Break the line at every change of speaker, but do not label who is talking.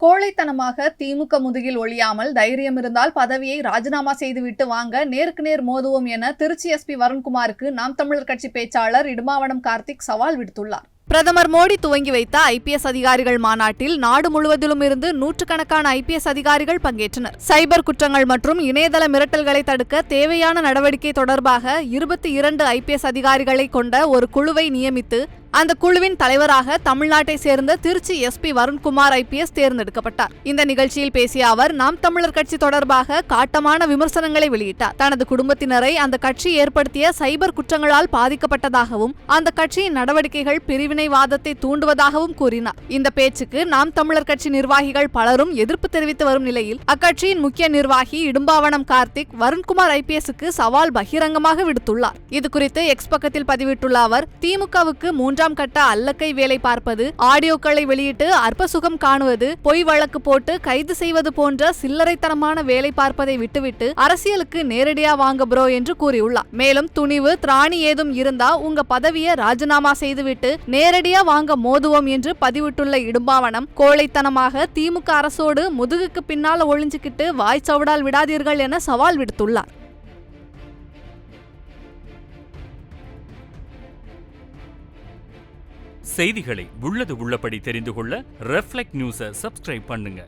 கோழைத்தனமாக திமுக முதுகில் ஒழியாமல் தைரியம் இருந்தால் பதவியை ராஜினாமா செய்துவிட்டு வாங்க நேருக்கு நேர் மோதுவோம் என திருச்சி எஸ்பி வருண்குமாருக்கு நாம் தமிழர் கட்சி பேச்சாளர் இடும்பாவனம் கார்த்திக் சவால் விடுத்துள்ளார். பிரதமர் மோடி துவங்கி வைத்த ஐபிஎஸ் அதிகாரிகள் மாநாட்டில் நாடு முழுவதிலும் இருந்து நூற்றுக்கணக்கான ஐபிஎஸ் அதிகாரிகள் பங்கேற்றனர். சைபர் குற்றங்கள் மற்றும் இணையதள மிரட்டல்களை தடுக்க தேவையான நடவடிக்கை தொடர்பாக 22 ஐபிஎஸ் அதிகாரிகளை கொண்ட ஒரு குழுவை நியமித்து அந்த குழுவின் தலைவராக தமிழ்நாட்டை சேர்ந்த திருச்சி எஸ்பி வருண்குமார் ஐபிஎஸ் தேர்ந்தெடுக்கப்பட்டார். இந்த நிகழ்ச்சியில் பேசிய அவர் நாம் தமிழர் கட்சி தொடர்பாக காட்டமான விமர்சனங்களை வெளியிட்டார். தனது குடும்பத்தினரை அந்த கட்சி ஏற்படுத்திய சைபர் குற்றங்களால் பாதிக்கப்பட்டதாகவும் அந்த கட்சியின் நடவடிக்கைகள் பிரிவினைவாதத்தை தூண்டுவதாகவும் கூறினார். இந்த பேச்சுக்கு நாம் தமிழர் கட்சி நிர்வாகிகள் பலரும் எதிர்ப்பு தெரிவித்து வரும் நிலையில் அக்கட்சியின் முக்கிய நிர்வாகி இடும்பாவனம் கார்த்திக் வருண்குமார் ஐபிஎஸ்க்கு சவால் பகிரங்கமாக விடுத்துள்ளார். இதுகுறித்து எக்ஸ் பக்கத்தில் பதிவிட்டுள்ள அவர், திமுகவுக்கு 3ஆம் கட்ட அல்லக்கை வேலை பார்ப்பது, ஆடியோக்களை வெளியிட்டு அற்பசுகம் காணுவது, பொய் வழக்கு போட்டு கைது செய்வது போன்ற சில்லறைத்தனமான வேலை பார்ப்பதை விட்டுவிட்டு அரசியலுக்கு நேரடியா வாங்க ப்ரோ என்று கூறியுள்ளார். மேலும் துணிவு திராணி ஏதும் இருந்தா உங்க பதவியை ராஜினாமா செய்துவிட்டு நேரடியா வாங்க மோதுவோம் என்று பதிவிட்டுள்ள இடும்பாவனம், கோழைத்தனமாக திமுக அரசோடு முதுகுக்கு பின்னால ஒளிஞ்சுக்கிட்டு வாய் சவுடால் விடாதீர்கள் என சவால் விடுத்துள்ளார்.
செய்திகளை உள்ளது உள்ளபடி தெரிந்து கொள்ள ரெஃப்ளெக்ட் நியூஸை சப்ஸ்கிரைப் பண்ணுங்க.